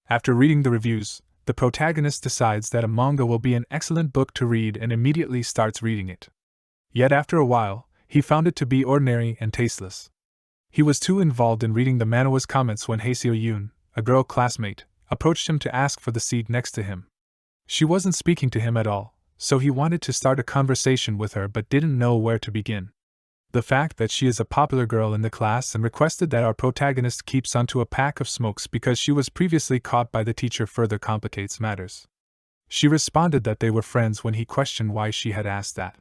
After reading the reviews, the protagonist decides that a manga will be an excellent book to read and immediately starts reading it. Yet after a while, he found it to be ordinary and tasteless. He was too involved in reading the manhwa's comments when Haeseo Yoon, a girl classmate, approached him to ask for the seat next to him. She wasn't speaking to him at all, so he wanted to start a conversation with her but didn't know where to begin. The fact that she is a popular girl in the class and requested that our protagonist keeps onto a pack of smokes because she was previously caught by the teacher further complicates matters. She responded that they were friends when he questioned why she had asked that.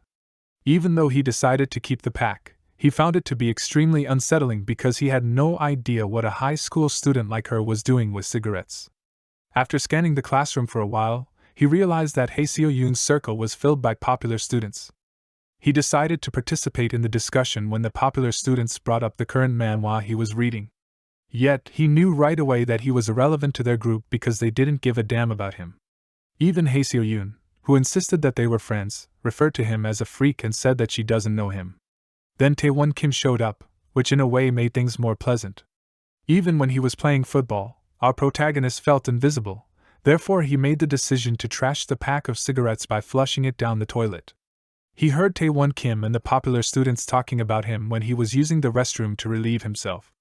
Even though he decided to keep the pack, he found it to be extremely unsettling because he had no idea what a high school student like her was doing with cigarettes. After scanning the classroom for a while, he realized that Haeseo Yoon's circle was filled by popular students. He decided to participate in the discussion when the popular students brought up the current manhwa he was reading. Yet, he knew right away that he was irrelevant to their group because they didn't give a damn about him. Even Haeseo Yoon, who insisted that they were friends, referred to him as a freak and said that she doesn't know him. Then Taewon Kim showed up, which in a way made things more pleasant. Even when he was playing football, our protagonist felt invisible, therefore he made the decision to trash the pack of cigarettes by flushing it down the toilet. He heard Taewon Kim and the popular students talking about him when he was using the restroom to relieve himself.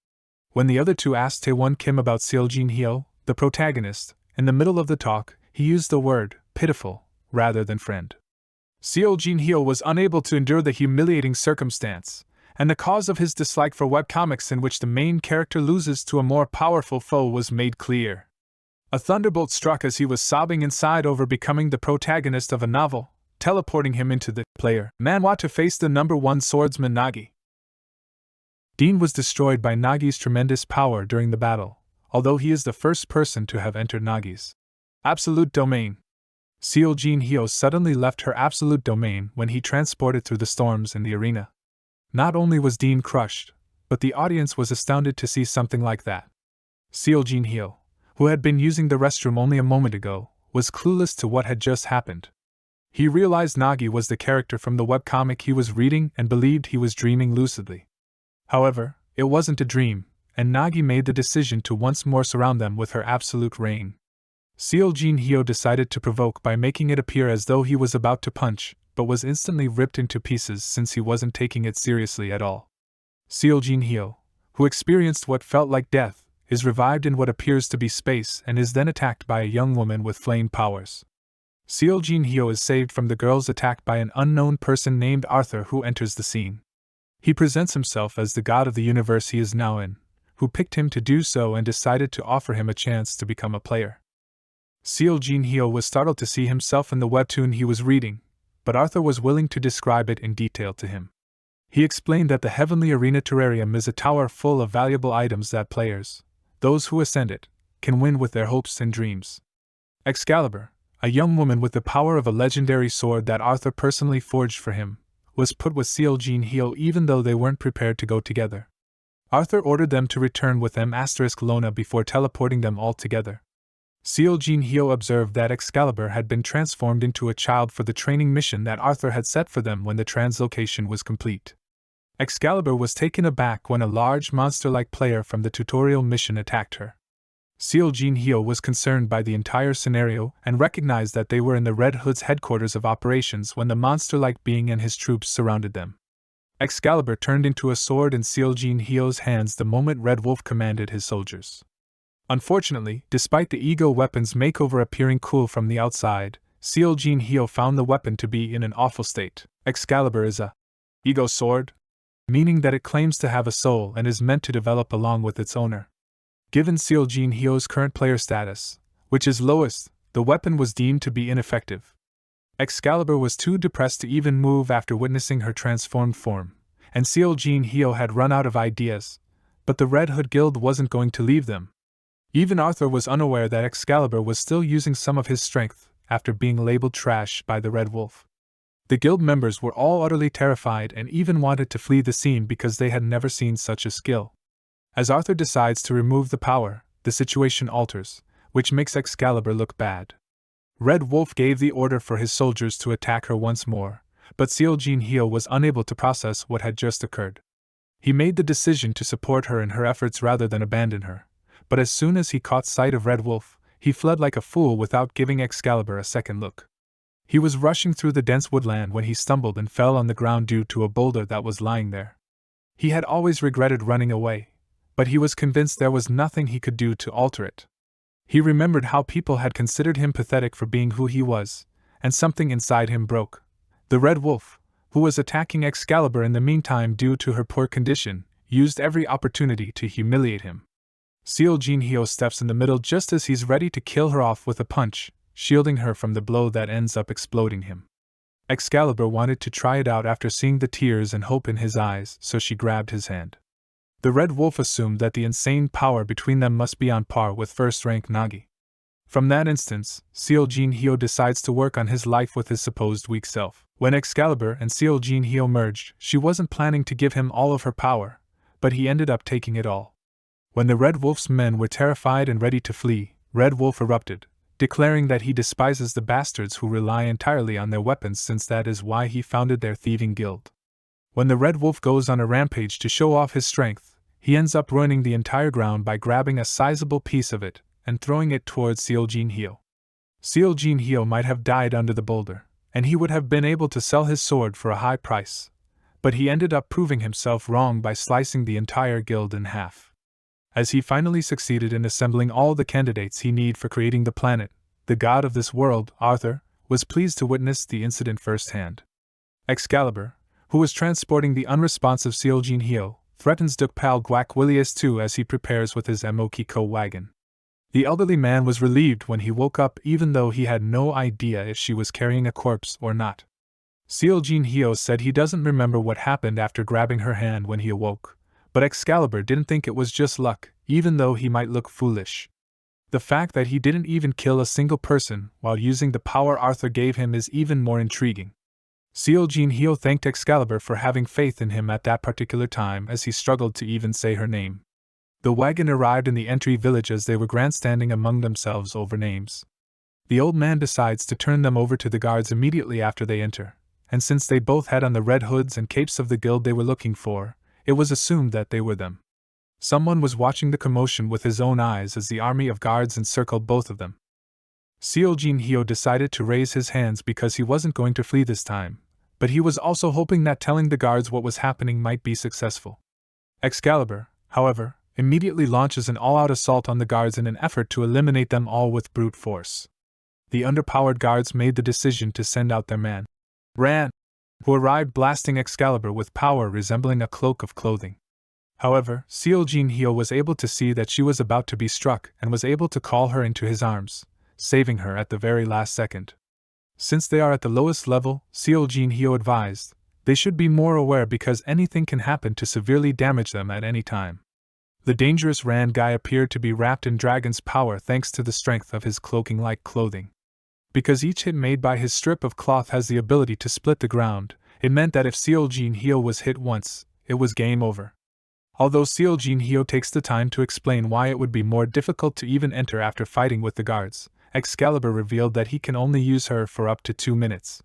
When the other two asked Taewon Kim about Seo Jin Hyo, the protagonist, in the middle of the talk, he used the word pitiful rather than friend. Seo Jin Hyo was unable to endure the humiliating circumstance, and the cause of his dislike for webcomics in which the main character loses to a more powerful foe was made clear. A thunderbolt struck as he was sobbing inside over becoming the protagonist of a novel, teleporting him into the player manhwa to face the #1 swordsman Nagi. Dean was destroyed by Nagi's tremendous power during the battle, although he is the first person to have entered Nagi's absolute domain. Seo Jin Hyo suddenly left her absolute domain when he transported through the storms in the arena. Not only was Dean crushed, but the audience was astounded to see something like that. Seo Jin Hyo, who had been using the restroom only a moment ago, was clueless to what had just happened. He realized Nagi was the character from the webcomic he was reading and believed he was dreaming lucidly. However, it wasn't a dream, and Nagi made the decision to once more surround them with her absolute reign. Seo Jin Hyo decided to provoke by making it appear as though he was about to punch, but was instantly ripped into pieces since he wasn't taking it seriously at all. Seo Jin Hyo, who experienced what felt like death, is revived in what appears to be space and is then attacked by a young woman with flame powers. Seo Jin Hyo is saved from the girl's attack by an unknown person named Arthur who enters the scene. He presents himself as the god of the universe he is now in, who picked him to do so and decided to offer him a chance to become a player. Seo Jin Hyo was startled to see himself in the webtoon he was reading, but Arthur was willing to describe it in detail to him. He explained that the Heavenly Arena Terrarium is a tower full of valuable items that players, those who ascend it, can win with their hopes and dreams. Excalibur, a young woman with the power of a legendary sword that Arthur personally forged for him, was put with Seo Jin Hyo even though they weren't prepared to go together. Arthur ordered them to return with M*Lona before teleporting them all together. Seo Jin Hyo observed that Excalibur had been transformed into a child for the training mission that Arthur had set for them when the translocation was complete. Excalibur was taken aback when a large monster-like player from the tutorial mission attacked her. Seo Jin Hyo was concerned by the entire scenario and recognized that they were in the Red Hood's headquarters of operations when the monster-like being and his troops surrounded them. Excalibur turned into a sword in Seo Jin Hyo's hands the moment Red Wolf commanded his soldiers. Unfortunately, despite the ego weapon's makeover appearing cool from the outside, Seo Jin Hyo found the weapon to be in an awful state. Excalibur is a ego sword, meaning that it claims to have a soul and is meant to develop along with its owner. Given Seo Jin Hyo's current player status, which is lowest, the weapon was deemed to be ineffective. Excalibur was too depressed to even move after witnessing her transformed form, and Seo Jin Hyo had run out of ideas, but the Red Hood Guild wasn't going to leave them. Even Arthur was unaware that Excalibur was still using some of his strength after being labeled trash by the Red Wolf. The guild members were all utterly terrified and even wanted to flee the scene because they had never seen such a skill. As Arthur decides to remove the power, the situation alters, which makes Excalibur look bad. Red Wolf gave the order for his soldiers to attack her once more, but Seo Jin Hyo was unable to process what had just occurred. He made the decision to support her in her efforts rather than abandon her, but as soon as he caught sight of Red Wolf, he fled like a fool without giving Excalibur a second look. He was rushing through the dense woodland when he stumbled and fell on the ground due to a boulder that was lying there. He had always regretted running away, but he was convinced there was nothing he could do to alter it. He remembered how people had considered him pathetic for being who he was, and something inside him broke. The Red Wolf, who was attacking Excalibur in the meantime due to her poor condition, used every opportunity to humiliate him. Seo Jin-hyo steps in the middle just as he's ready to kill her off with a punch, shielding her from the blow that ends up exploding him. Excalibur wanted to try it out after seeing the tears and hope in his eyes, so she grabbed his hand. The Red Wolf assumed that the insane power between them must be on par with first-rank Nagi. From that instance, Seo Jin-hyo decides to work on his life with his supposed weak self. When Excalibur and Seo Jin-hyo merged, she wasn't planning to give him all of her power, but he ended up taking it all. When the Red Wolf's men were terrified and ready to flee, Red Wolf erupted, declaring that he despises the bastards who rely entirely on their weapons since that is why he founded their thieving guild. When the Red Wolf goes on a rampage to show off his strength, he ends up ruining the entire ground by grabbing a sizable piece of it and throwing it towards Seo Jin-hyo. Seo Jin-hyo might have died under the boulder, and he would have been able to sell his sword for a high price, but he ended up proving himself wrong by slicing the entire guild in half. As he finally succeeded in assembling all the candidates he needed for creating the planet, the god of this world, Arthur, was pleased to witness the incident firsthand. Excalibur, who was transporting the unresponsive Seo Jin-hyo, threatens Dukpal Guak Willius too as he prepares with his Emokiko wagon. The elderly man was relieved when he woke up even though he had no idea if she was carrying a corpse or not. Seo Jin-hyo said he doesn't remember what happened after grabbing her hand when he awoke, but Excalibur didn't think it was just luck, even though he might look foolish. The fact that he didn't even kill a single person while using the power Arthur gave him is even more intriguing. Seo Jin-hyo thanked Excalibur for having faith in him at that particular time as he struggled to even say her name. The wagon arrived in the entry village as they were grandstanding among themselves over names. The old man decides to turn them over to the guards immediately after they enter, and since they both had on the red hoods and capes of the guild they were looking for, it was assumed that they were them. Someone was watching the commotion with his own eyes as the army of guards encircled both of them. Seo Jin-hyo decided to raise his hands because he wasn't going to flee this time, but he was also hoping that telling the guards what was happening might be successful. Excalibur, however, immediately launches an all-out assault on the guards in an effort to eliminate them all with brute force. The underpowered guards made the decision to send out their man, Ran, who arrived blasting Excalibur with power resembling a cloak of clothing. However, Seo Jin-hyo was able to see that she was about to be struck and was able to call her into his arms, saving her at the very last second. Since they are at the lowest level, Seo Jin-hyo advised, they should be more aware because anything can happen to severely damage them at any time. The dangerous Ran guy appeared to be wrapped in dragon's power thanks to the strength of his cloaking-like clothing. Because each hit made by his strip of cloth has the ability to split the ground, it meant that if Seo Jin-hyo was hit once, it was game over. Although Seo Jin-hyo takes the time to explain why it would be more difficult to even enter after fighting with the guards, Excalibur revealed that he can only use her for up to 2 minutes.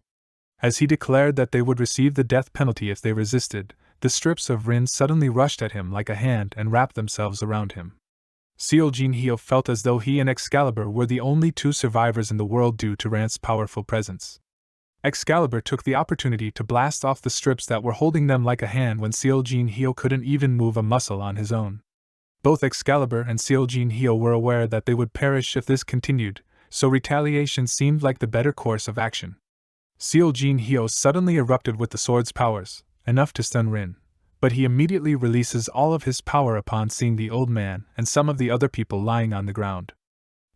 As he declared that they would receive the death penalty if they resisted, the strips of Rin suddenly rushed at him like a hand and wrapped themselves around him. Seo Jin-hyo felt as though he and Excalibur were the only 2 survivors in the world due to Ran's powerful presence. Excalibur took the opportunity to blast off the strips that were holding them like a hand when Seo Jin-hyo couldn't even move a muscle on his own. Both Excalibur and Seo Jin-hyo were aware that they would perish if this continued, so retaliation seemed like the better course of action. Seo Jin-hyo suddenly erupted with the sword's powers, enough to stun Rin, but he immediately releases all of his power upon seeing the old man and some of the other people lying on the ground.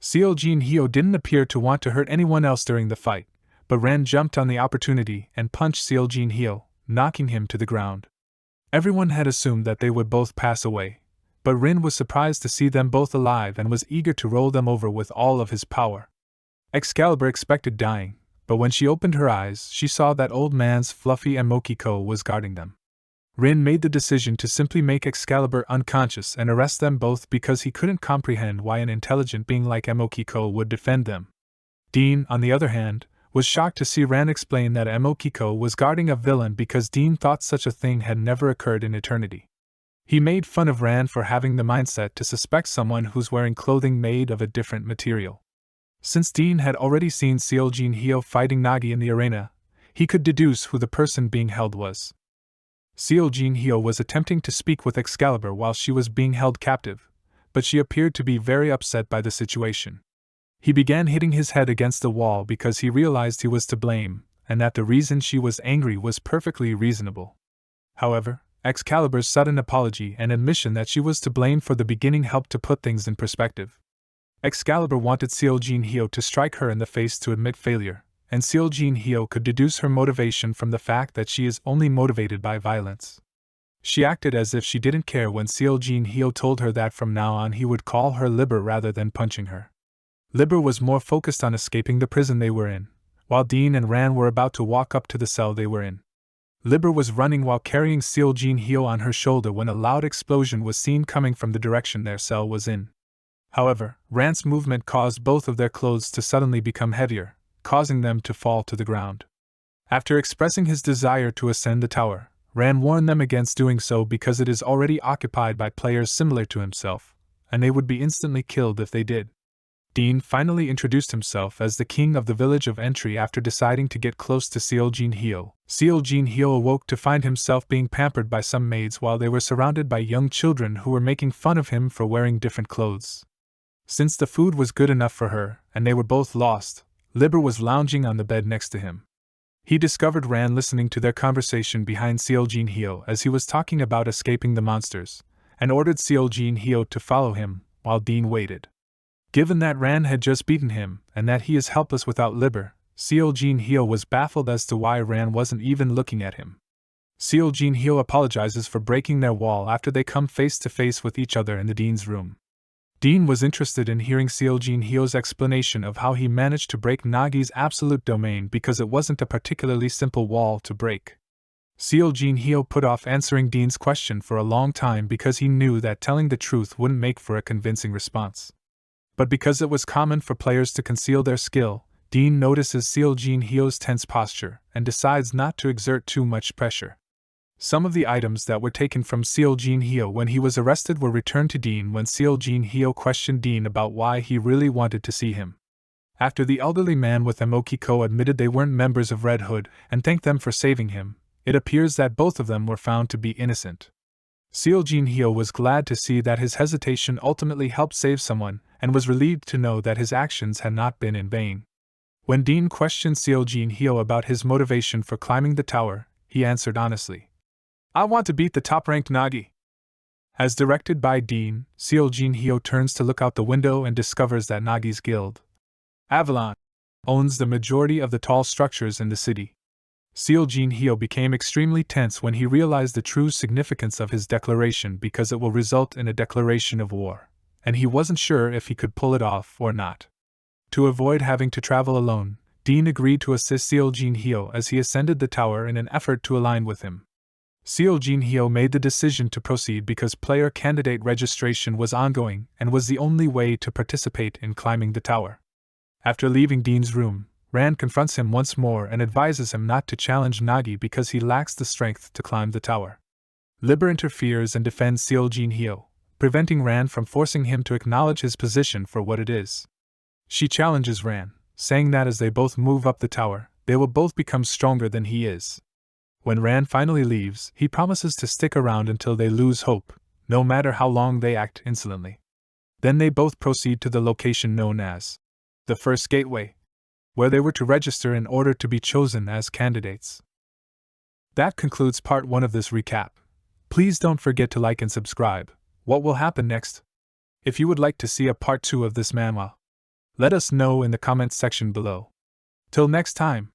Seo Jin-hyo didn't appear to want to hurt anyone else during the fight, but Ran jumped on the opportunity and punched Seo Jin-hyo, knocking him to the ground. Everyone had assumed that they would both pass away, but Rin was surprised to see them both alive and was eager to roll them over with all of his power. Excalibur expected dying, but when she opened her eyes, she saw that old man's fluffy Emokiko was guarding them. Rin made the decision to simply make Excalibur unconscious and arrest them both because he couldn't comprehend why an intelligent being like Emokiko would defend them. Dean, on the other hand, was shocked to see Ran explain that Emokiko was guarding a villain because Dean thought such a thing had never occurred in eternity. He made fun of Ran for having the mindset to suspect someone who's wearing clothing made of a different material. Since Dean had already seen Seoljin Hyo fighting Nagi in the arena, he could deduce who the person being held was. Seoljin Hyo was attempting to speak with Excalibur while she was being held captive, but she appeared to be very upset by the situation. He began hitting his head against the wall because he realized he was to blame, and that the reason she was angry was perfectly reasonable. However, Excalibur's sudden apology and admission that she was to blame for the beginning helped to put things in perspective. Excalibur wanted Seoljin Hyo to strike her in the face to admit failure, and Seoljin Hyo could deduce her motivation from the fact that she is only motivated by violence. She acted as if she didn't care when Seoljin Hyo told her that from now on he would call her Liber rather than punching her. Liber was more focused on escaping the prison they were in, while Dean and Ran were about to walk up to the cell they were in. Liber was running while carrying Seoljin Hyo on her shoulder when a loud explosion was seen coming from the direction their cell was in. However, Ran's movement caused both of their clothes to suddenly become heavier, causing them to fall to the ground. After expressing his desire to ascend the tower, Ran warned them against doing so because it is already occupied by players similar to himself, and they would be instantly killed if they did. Dean finally introduced himself as the king of the village of Entry after deciding to get close to Seoljin Hyo. Seoljin Hyo awoke to find himself being pampered by some maids while they were surrounded by young children who were making fun of him for wearing different clothes. Since the food was good enough for her, and they were both lost, Liber was lounging on the bed next to him. He discovered Ran listening to their conversation behind Seoljin Hyo as he was talking about escaping the monsters, and ordered Seoljin Hyo to follow him, while Dean waited. Given that Ran had just beaten him, and that he is helpless without Liber, Seoljin Hyo was baffled as to why Ran wasn't even looking at him. Seoljin Hyo apologizes for breaking their wall after they come face to face with each other in the Dean's room. Dean was interested in hearing Seoljin Hyo's explanation of how he managed to break Nagi's absolute domain because it wasn't a particularly simple wall to break. Seoljin Hyo put off answering Dean's question for a long time because he knew that telling the truth wouldn't make for a convincing response. But because it was common for players to conceal their skill, Dean notices Seoljin Hyo's tense posture and decides not to exert too much pressure. Some of the items that were taken from Seoljin Hyo when he was arrested were returned to Dean when Seoljin Hyo questioned Dean about why he really wanted to see him. After the elderly man with Emokiko admitted they weren't members of Red Hood and thanked them for saving him, it appears that both of them were found to be innocent. Seoljin Hyo was glad to see that his hesitation ultimately helped save someone, and was relieved to know that his actions had not been in vain. When Dean questioned Seoljin Hyo about his motivation for climbing the tower, he answered honestly, "I want to beat the top-ranked Nagi." As directed by Dean, Seoljin Hyo turns to look out the window and discovers that Nagi's guild, Avalon, owns the majority of the tall structures in the city. Seoljin Hyo became extremely tense when he realized the true significance of his declaration because it will result in a declaration of war, and he wasn't sure if he could pull it off or not. To avoid having to travel alone, Dean agreed to assist Seoljin Hyo as he ascended the tower in an effort to align with him. Seoljin Hyo made the decision to proceed because player candidate registration was ongoing and was the only way to participate in climbing the tower. After leaving Dean's room, Ran confronts him once more and advises him not to challenge Nagi because he lacks the strength to climb the tower. Liber interferes and defends Seoljin Hyo, preventing Ran from forcing him to acknowledge his position for what it is. She challenges Ran, saying that as they both move up the tower, they will both become stronger than he is. When Ran finally leaves, he promises to stick around until they lose hope, no matter how long they act insolently. Then they both proceed to the location known as the First Gateway, where they were to register in order to be chosen as candidates. That concludes part 1 of this recap. Please don't forget to like and subscribe. What will happen next? If you would like to see a part 2 of this manhwa, let us know in the comments section below. Till next time.